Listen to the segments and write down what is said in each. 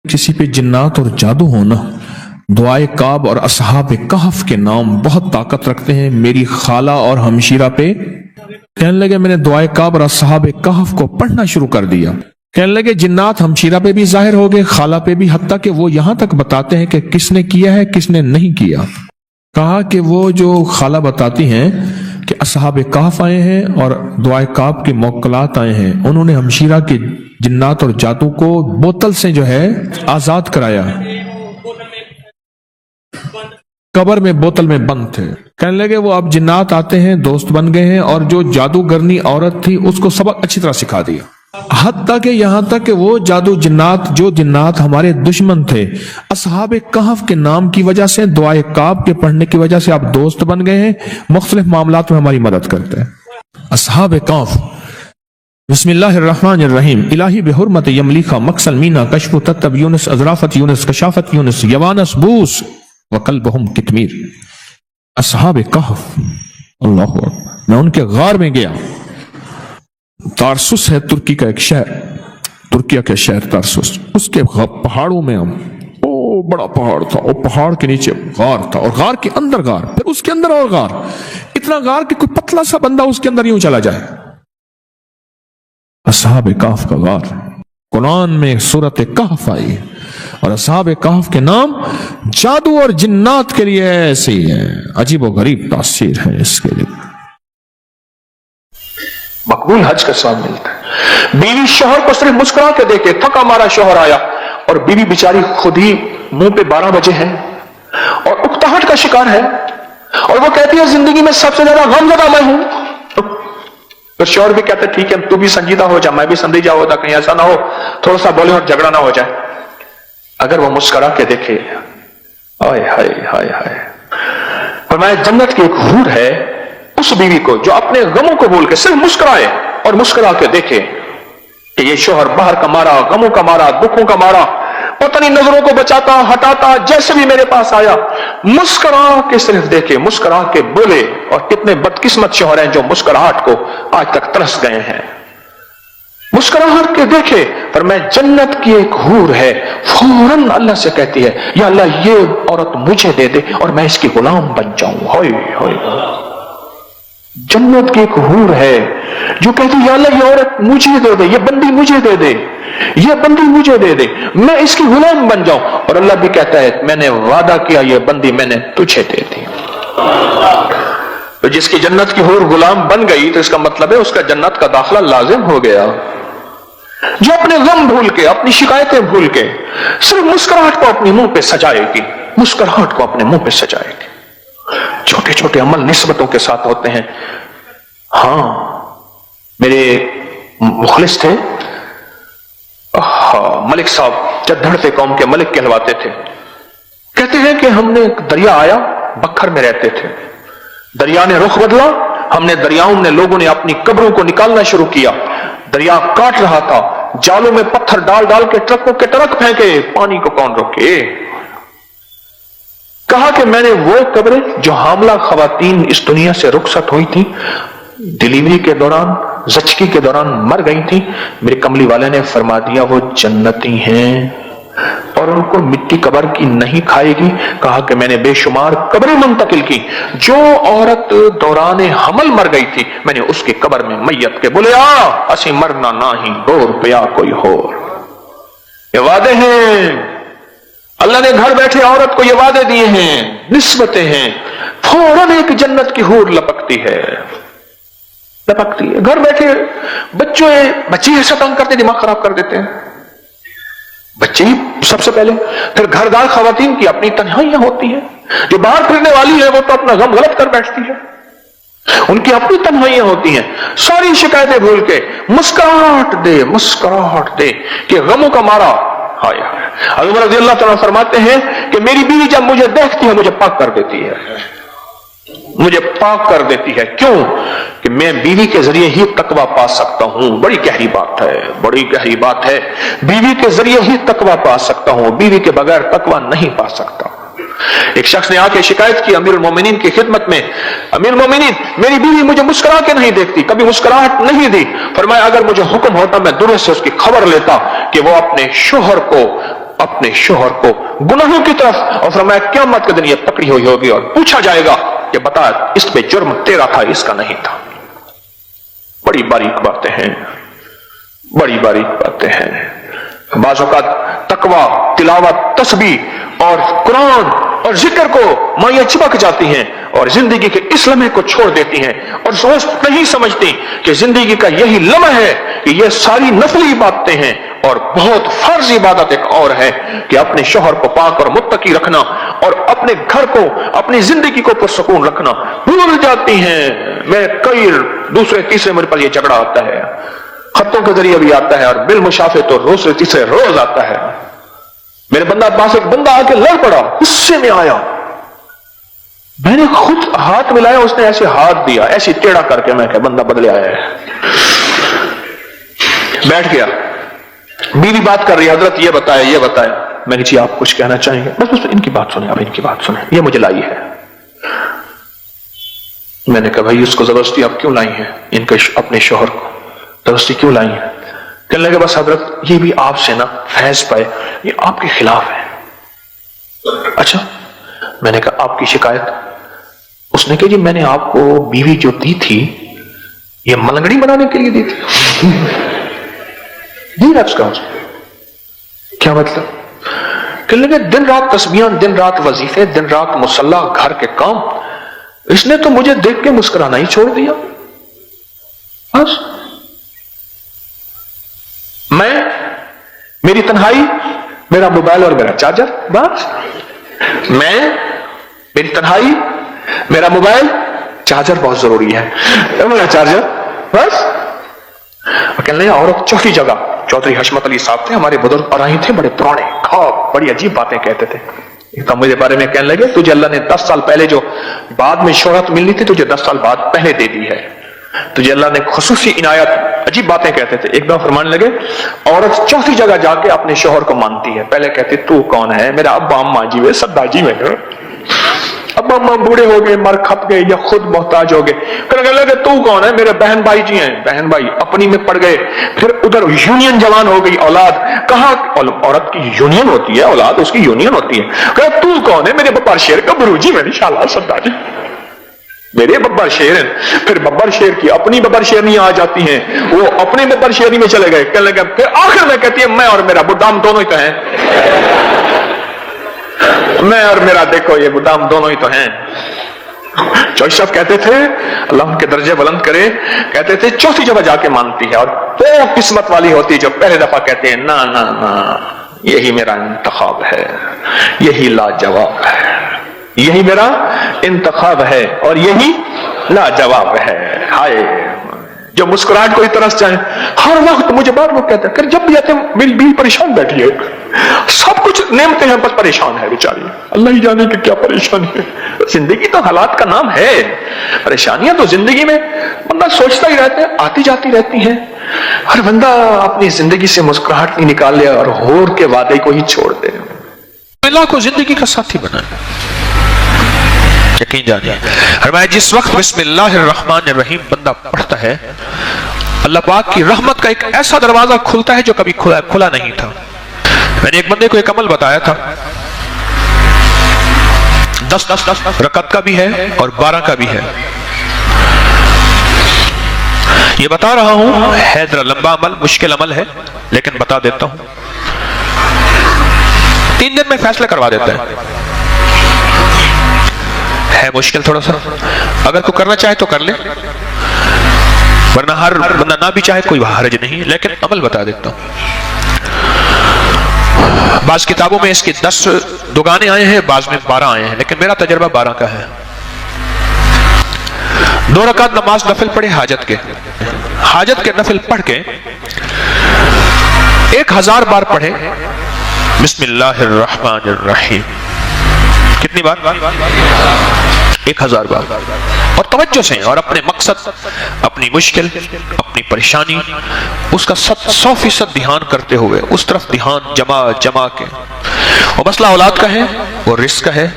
किसी पे जिन्नात और जादू होना दुआए काब और असहाब कहफ के नाम बहुत ताकत रखते हैं। मेरी खाला और हमशीरा पे कहने लगे मैंने दुआए काब और असहाब कहफ को पढ़ना शुरू कर दिया। कहने लगे जिन्नात हमशीरा पे भी जाहिर हो गए, खाला पे भी, हत्ता कि वो यहां तक बताते हैं कि किसने किया है किसने नहीं किया। कहा कि वो जो खाला बताती हैं कि असहाब कहफ आए हैं और दुआए काब के मोक्कलात आए हैं, उन्होंने हमशीरा के जिन्नात और जादू को बोतल से जो है आजाद कराया, कब्र में बोतल में बंद थे। कहने लगे वो अब जिन्नात आते हैं, दोस्त बन गए हैं, और जो जादूगरनी औरत थी उसको सबक अच्छी तरह सिखा दिया। हत्ता कि यहां तक कि वो जादू जिन्नात, जो जिन्नात हमारे दुश्मन थे, असहाब कहफ के नाम की वजह से, दुआए काब के पढ़ने की वजह से आप दोस्त बन गए हैं, मुख्तलिफ मामलात में हमारी मदद करते हैं। असहाब कहफ, बिस्मिल्लाहिर्रहमानिर्रहीम। इलाही बेहुरमत यमलीखा मक्सल मीना कशफु तत्तब यूनुस अजराफत यूनुस कशाफत यूनुस यवानस बूस वकल्बहुम कितमीर। असहाब कहफ, अल्लाहु अकबर। मैं उनके गार में गया। तारसुस है तुर्की का एक शहर, तुर्किया के शहर तारसुस, उसके पहाड़ों में हम, ओ बड़ा पहाड़ था, और पहाड़ के नीचे गार था, और गार के अंदर गार, फिर उसके अंदर और गार, इतना गार कि कोई पतला सा बंदा उसके अंदर यूं चला जाए। असहाब कहफ का गार, कुरान में सूरत कहफ आई, और असहाब कहफ के नाम जादू और जिन्नात के लिए ऐसे ही है। अजीब और गरीब तासीर है इसके लिए। मकबूल हज का स्वाब मिलता है। बीवी शोहर को सिर्फ मुस्कुरा के देखे, थका मारा शोहर आया और बीवी बेचारी खुद ही मुंह पे 12 बजे है और उकताहट का शिकार है, और वो कहती है जिंदगी में सबसे ज्यादा गमज़दा मैं हूं। तो शोहर भी कहते ठीक है तू भी संजीदा हो जा, मैं भी संजीदा होता, कहीं ऐसा ना हो थोड़ा सा बोले और झगड़ा ना हो जाए। अगर वो मुस्कुरा के देखे, हाय हाय हाय हाय, फरमाया जन्नत की एक हूर है उस बीवी को जो अपने गमों को भूल के सिर्फ मुस्कुराए और मुस्कुरा के देखे कि ये शोहर बाहर का मारा, गमों का मारा, दुखों का मारा, पता नहीं नजरों को बचाता हटाता, जैसे भी मेरे पास आया मुस्कुरा के सिर्फ देखे, मुस्कुरा के बोले। और कितने बदकिस्मत शोहर हैं जो मुस्कुराहट को आज तक तरस गए हैं। मुस्कुराहट के देखे, पर मैं जन्नत की एक हूर है, फौरन अल्लाह से कहती है या अल्लाह ये औरत मुझे दे दे और मैं इसकी गुलाम बन जाऊं। होय होय, जन्नत की एक हूर है जो कहती है या अल्लाह ये औरत मुझे दे दे, ये बंदी मुझे दे दे, ये बंदी मुझे दे दे, मैं इसकी गुलाम बन जाऊं। और अल्लाह भी कहता है मैंने वादा किया ये बंदी मैंने तुझे दे दी। तो जिसकी जन्नत की हूर गुलाम बन गई तो इसका मतलब है उसका जन्नत का दाखिला लाजिम हो गया। जो अपने गम भूल के, अपनी शिकायतें भूल के सिर्फ मुस्कुराहट को अपने मुंह पे सजाएगी, मुस्कुराहट को अपने मुंह पे सजाएगी। छोटे छोटे अमल निस्बतों के साथ होते हैं। हाँ, मेरे मुखलिस थे मलिक साहब, चद्दड़ पे कौम के मलिक कहलवाते थे। कहते हैं कि हमने एक दरिया आया, बखर में रहते थे, दरिया ने रुख बदला, हमने दरियाओं ने लोगों ने अपनी कब्रों को निकालना शुरू किया। दरिया काट रहा था, जालों में पत्थर डाल डाल के ट्रकों के ट्रक फेंके, पानी को कौन रोके। कहा कि मैंने वो कब्रें जो हामला खवातीन इस दुनिया से रुखसत हुई थी, डिलीवरी के दौरान, ज़चकी के दौरान मर गई थी, मेरे कमली वाले ने फरमा दिया वो जन्नती हैं और उनको मिट्टी कब्र की नहीं खाएगी। कहा कि मैंने बेशुमार कब्रें मुंतकिल की, जो औरत दौरान हमल मर गई थी मैंने उसकी कब्र में मैयत के बोले आ असी मरना ना ही गोर पिया कोई होर। ये वादे हैं, अल्लाह ने घर बैठे औरत को ये वादे दिए हैं, निस्बतें हैं। फौरन एक जन्नत की हूर लपकती है, लपकती है। घर बैठे बच्चे ऐसा तंग करते, दिमाग खराब कर देते हैं बच्चे ही सबसे पहले, फिर घरदार खवातीन की अपनी तन्हाइयां होती हैं। जो बाहर फिरने वाली है वो तो अपना गम गलत कर बैठती है, उनकी अपनी तन्हाइयां होती हैं। सारी शिकायतें भूल के मुस्कुराहट दे कि गमों का मारा। हाय हाय, उमर रज़ी अल्लाह तआला फरमाते हैं कि मेरी बीवी जब मुझे देखती है मुझे पाक कर देती है, मुझे पाक कर देती है। क्यों? कि मैं बीवी के जरिए ही तकवा पा सकता हूं। बड़ी गहरी बात है, बड़ी गहरी बात है। बीवी के जरिए ही तकवा पा सकता हूं, बीवी के बगैर तकवा नहीं पा सकता। एक शख्स ने आके शिकायत की अमीरुल मोमिनीन की खिदमत में, अमीरुल मोमिनीन मेरी बीवी मुझे मुस्कुरा के नहीं देखती, कभी मुस्कुराहट नहीं दी। फरमाया अगर मुझे हुक्म होता मैं दूर से उसकी खबर लेता कि वो अपने शोहर को अपने शोहर को गुनाहों की तरफ, और फरमाया क़यामत के दिन ये पकड़ी हुई होगी और पूछा जाएगा कि बता इस पे जुर्म तेरा था इसका नहीं था। बड़ी बारीक बातें हैं, बड़ी बारीक बातें हैं। बाज़ औक़ात तकवा, तिलावत, तस्बीह और कुरान और जिक्र को माइयां चिपक जाती हैं और जिंदगी के इस लम्हे को छोड़ देती हैं और सोच नहीं समझती कि जिंदगी का यही लम्हा है कि ये सारी नफली बातें हैं। और बहुत फर्ज इबादत एक और है कि अपने शोहर को पाक और मुत्तकी रखना और अपने घर को, अपनी जिंदगी को पुरसकून रखना भूल जाती हैं। मैं कई दूसरे तीसरे मेरे पर यह झगड़ा आता है, खतों के जरिए भी आता है और बिल मुशाफे तो दूसरे तीसरे रोज आता है। मेरे बंदा पास एक बंदा आके लड़ पड़ा, गुस्से में आया, मैंने खुद हाथ मिलाया, उसने ऐसे हाथ दिया ऐसे टेढ़ा करके। मैं क्या बंदा बदले आया है। बैठ गया, बीवी बात कर रही है, हजरत ये बताया ये बताया। मैंने जी आप कुछ कहना चाहेंगे? बस बस इनकी बात सुने, आप इनकी बात सुने, ये मुझे लाई है। मैंने कहा भाई इसको जबरदस्ती आप क्यों लाई हैं? इनके अपने शोहर को जबरदस्ती क्यों लाई है? कहने लगे बस हजरत ये भी आपसे ना फैज पाए, ये आपके खिलाफ है। अच्छा, मैंने कहा आपकी शिकायत? उसने कहा जी मैंने आपको बीवी जो दी थी ये मलंगड़ी बनाने के लिए दी थी। दी उसका क्या मतलब? कहने लगे दिन रात तस्बीहां, दिन रात वजीफे, दिन रात मुसल्ला, घर के काम, इसने तो मुझे देख के मुस्कुराना ही छोड़ दिया। बस मैं, मेरी तन्हाई, मेरा मोबाइल और मेरा चार्जर, बस मैं, मेरी तन्हाई, मेरा मोबाइल, चार्जर बहुत जरूरी है, मेरा चार्जर, बस। कहने और चौथी जगह, चौधरी हशमत अली साहब थे हमारे बुजुर्ग और आए थे, बड़े पुराने, बड़ी अजीब बातें कहते थे। तो मुझे बारे में कहने लगे तुझे अल्लाह ने 10 साल पहले जो बाद में शोहरत मिलनी थी तुझे 10 साल बाद पहले दे दी है, तुझे अल्लाह ने खुसूसी इनायत। अजीब बातें कहते थे। एक बार फरमाने लगे औरत चौथी जगह जाके अपने शोहर को मानती है। पहले कहती तू कौन है? मेरा अब्बा अम्मा जी वे सद्दा जी में, अब्बा अम्मा बूढ़े हो गए, मर खप गए या खुद मोहताज हो गए। फिर कहने लगे तू कौन है? मेरे बहन भाई जी हैं। बहन भाई अपनी में पड़ गए। फिर उधर यूनियन जवान हो गई, औलाद। कहाँ औरत की यूनियन होती है, औलाद उसकी यूनियन होती है। कहा तू कौन है? मेरे बब्बर शेर गबरू जी मेरी शाला सद्दा जी, मेरे बब्बर शेर हैं। फिर बब्बर शेर की अपनी बब्बर शेरनी आ जाती हैं, वो अपने बब्बर शेरनी में चले गए। कहने लगे फिर आखिर में कहती है मैं और मेरा बुड्ढाम दोनों ही तो हैं, मैं और मेरा देखो ये बुड्ढाम दोनों ही तो हैं। चौधरी साहब कहते थे अल्लाह उनके दर्जे बुलंद करे, कहते थे चौथी जगह जाके मानती है और वो किस्मत वाली होती है जो पहले दफा कहते हैं ना ना ना यही मेरा इंतखाब है, यही लाजवाब है, यही मेरा इंतखाब है और यही लाजवाब है। हाय जो मुस्कुराहट कोई तरस जाए हर वक्त। मुझे बार बार कहते हैं जब भी आते मेरी बीवी परेशान बैठी है, सब कुछ नेमते हैं बस परेशान है बेचारी, अल्लाह ही जाने कि क्या परेशानी है। जिंदगी तो हालात का नाम है, परेशानियां तो जिंदगी में बंदा सोचता ही रहता है, आती जाती रहती हैं। हर बंदा अपनी जिंदगी से मुस्कुराहट नहीं निकाल ले और होर के वादे को ही छोड़ दे। अल्लाह को जिंदगी का साथी बनाए, यकीन जानिए। फरमाया जिस वक्त बिस्मिल्लाहिर्रहमानिर्रहीम बंदा पढ़ता है अल्लाह पाक की रहमत का एक ऐसा दरवाजा खुलता है जो कभी खुला नहीं था। मैंने एक बंदे को एक अमल बताया था, 10 रकत का भी है और 12 का भी है। ये बता रहा हूं है जरा लंबा अमल, मुश्किल अमल है, लेकिन बता देता हूं। 3 दिन में फैसला करवा देता है मुश्किल थोड़ा सा। अगर कोई करना चाहे तो कर ले, वरना हर बंदा ना भी चाहे कोई हर्ज नहीं, लेकिन अमल बता देता हूं। बाज किताबों में इसके 10 दुगाने आए हैं, बाज में 12 आए हैं, लेकिन मेरा तजर्बा 12 का है। 2 रकात नमाज नफिल पढ़े हाजत के नफिल पढ़ के 1000 बार पढ़े बिस्मिल्लाहिर्रहमानिर्रहीम। कितनी बार? 1000 बार। और तवज्जो से और अपने मकसद, अपनी मुश्किल, अपनी परेशानी उसका 100% ध्यान करते हुए उस तरफ ध्यान जमा के وہ مسئلہ اولاد کا ہے، وہ رزق کا ہے،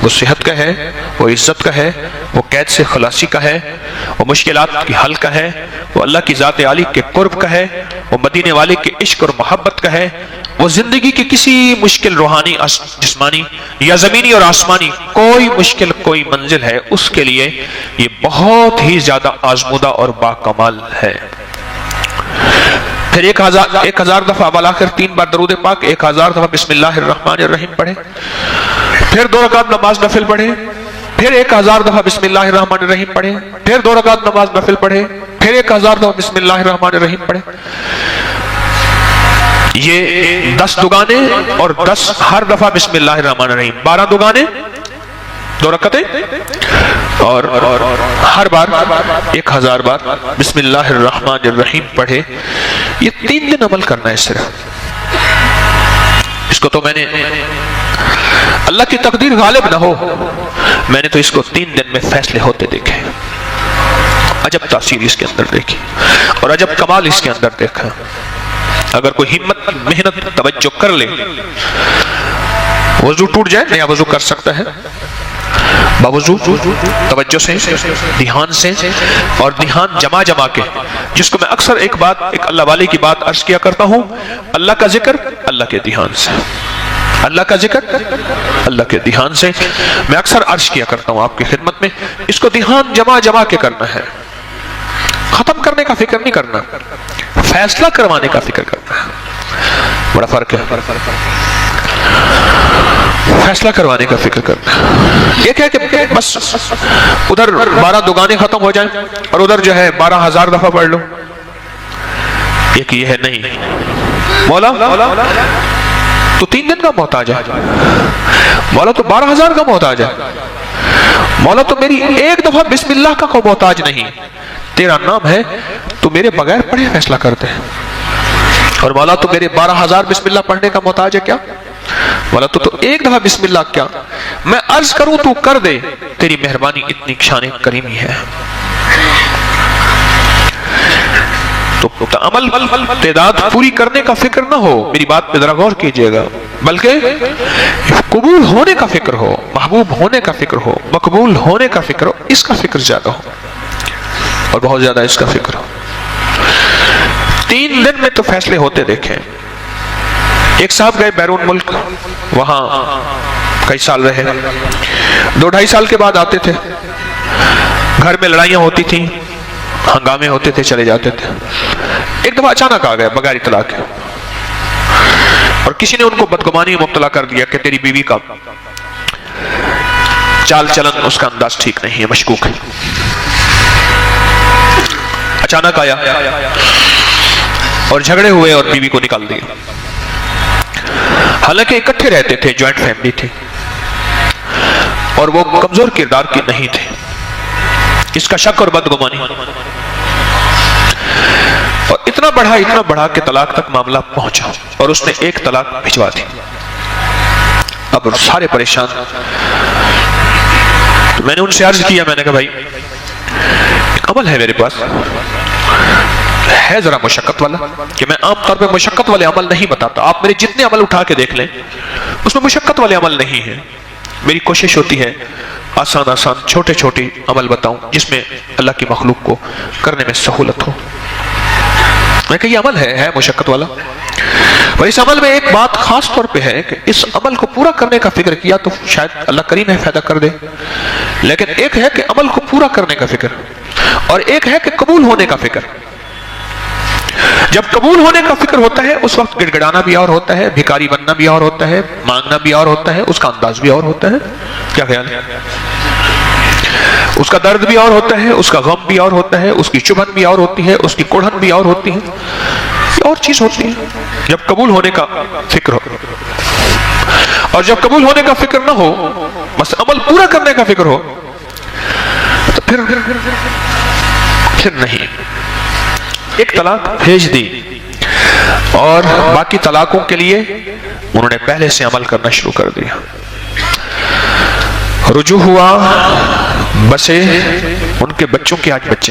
وہ صحت کا ہے، وہ عزت کا ہے، وہ قید سے خلاصی کا ہے، وہ مشکلات کی حل کا ہے، وہ اللہ کی ذات عالی کے قرب کا ہے، وہ مدینے والے کے عشق اور محبت کا ہے، وہ زندگی کی کسی مشکل روحانی جسمانی یا زمینی اور آسمانی کوئی مشکل کوئی منزل ہے، اس کے لیے یہ بہت ہی زیادہ آزمودہ اور باکمال ہے۔ پھر 1000 دفعہ بالآخر 3 بار درود پاک، 1000 دفعہ بسم اللہ الرحمن الرحیم پڑھے، پھر 2 رکعت نماز نفل پڑھے، پھر 1000 دفعہ بسم اللہ الرحمن الرحیم پڑھے، پھر 2 رکعت نماز نفل پڑھے، پھر 1000 دفعہ بسم اللہ الرحمن الرحیم پڑھے۔ یہ 10 دگانے اور 10 ہر دفعہ بسم اللہ الرحمن الرحیم، 12 دگانے 2 رکعتیں اور ہر بار 1000 بار بسم اللہ الرحمن الرحیم پڑھے۔ یہ 3 دن عمل کرنا ہے صرف۔ اس کو تو میں نے، اللہ کی تقدیر غالب نہ ہو، میں نے تو اس کو 3 دن میں فیصلے ہوتے دیکھے، عجب تاثیر اس کے اندر دیکھی اور عجب کمال اس کے اندر دیکھا۔ اگر کوئی ہمت محنت توجہ کر لے، وضو ٹوٹ جائے نیا وضو کر سکتا ہے، باوضو توجہ سے، دھیان سے اور دھیان جمع کے، جس کو میں اکثر ایک اللہ والے کی بات عرض کیا کرتا ہوں، اللہ کا ذکر اللہ کے دھیان سے، اللہ کا ذکر اللہ کے دھیان سے، میں اکثر عرض کیا کرتا ہوں آپ کی خدمت میں، اس کو دھیان جمع کے کرنا ہے، ختم کرنے کا فکر نہیں کرنا، فیصلہ کروانے کا فکر کرنا ہے۔ بڑا فرق ہے، فیصلہ کروانے کا فکر کرنا ہے۔ ایک ہے کہ بس ادھر 12 دگانے ختم ہو جائیں اور ادھر جو ہے 12,000 دفعہ پڑھ لو، ایک یہ ہے نہیں، مولا تو 3 دن کا محتاج ہے، مولا تو 12,000 کا محتاج ہے، مولا تو میری 1 دفعہ بسم اللہ کا کوئی محتاج نہیں، تیرا نام ہے تو میرے بغیر پڑھے فیصلہ کرتے ہیں، اور مولا تو میرے 12,000 بسم اللہ پڑھنے کا محتاج ہے کیا؟ مولا تو 1 دفعہ بسم اللہ کیا، میں عرض کروں تو کر دے، تیری مہربانی اتنی شان کریمی ہے۔ تو عمل تعداد پوری کرنے کا فکر نہ ہو، میری بات پہ ذرا غور کیجئے گا، بلکہ قبول ہونے کا فکر ہو، محبوب ہونے کا فکر ہو، مقبول ہونے کا فکر ہو، اس کا فکر زیادہ ہو اور بہت زیادہ اس کا فکر ہو۔ 3 دن میں تو فیصلے ہوتے دیکھیں۔ ایک صاحب گئے بیرون ملک، وہاں کئی سال رہے، 2-2.5 سال کے بعد آتے تھے، گھر میں لڑائیاں ہوتی تھیں، ہنگامے ہوتے تھے، چلے جاتے تھے۔ ایک دفعہ اچانک آ گئے بغیر اطلاع کے، اور کسی نے ان کو بدگمانی میں مبتلا کر دیا کہ تیری بیوی کا چال چلن، اس کا انداز ٹھیک نہیں ہے، مشکوک ہے۔ اچانک آیا اور جھگڑے ہوئے اور بیوی کو نکال دیا، حالانکہ اکٹھے رہتے تھے، جوائنٹ فیملی تھی، اور وہ کمزور کردار کی نہیں تھے۔ اس کا شک اور بدگمانی، اور اتنا بڑھا کہ طلاق تک معاملہ پہنچا، اور اس نے 1 طلاق بھجوا دی۔ اب سارے پریشان، تو میں نے ان سے عرض کیا، میں نے کہا بھائی ایک عمل ہے میرے پاس، ہے ذرا مشقت والا، کہ میں عام طور پہ مشقت والے عمل نہیں بتاتا، آپ میرے جتنے عمل اٹھا کے دیکھ لیں اس میں مشقت والے عمل نہیں ہیں، میری کوشش ہوتی ہے آسان چھوٹے عمل بتاؤں جس میں اللہ کی مخلوق کو کرنے میں سہولت ہو۔ میں کہ یہ عمل ہے مشقت والا، اور اس عمل میں ایک بات خاص طور پہ ہے کہ اس عمل کو پورا کرنے کا فکر کیا تو شاید اللہ کریم ہے فائدہ کر دے، لیکن ایک ہے کہ عمل کو پورا کرنے کا فکر، اور ایک ہے کہ قبول ہونے کا فکر۔ جب قبول ہونے کا فکر ہوتا ہے اس وقت گڑ گڑانا بھی اور ہوتا ہے، بھکاری بننا بھی اور ہوتا ہے، مانگنا بھی اور ہوتا ہے، اس کا انداز بھی اور ہوتا ہے، کیا خیال ہے؟ اس کا درد بھی اور ہوتا ہے، اس کا غم بھی اور ہوتا ہے، اس کی چبھن بھی اور ہوتی ہے، اس کی کوڑھن بھی اور ہوتی ہے، یہ اور چیز ہوتی ہے جب قبول ہونے کا فکر ہو۔ اور جب قبول ہونے کا فکر نہ ہو، بس عمل پورا کرنے کا فکر ہو، تو پھر نہیں۔ 1 طلاق بھیج دی، اور باقی طلاقوں کے لیے انہوں نے پہلے سے عمل کرنا شروع کر دیا۔ رجوع ہوا، بسے ان کے بچوں کے آج بچے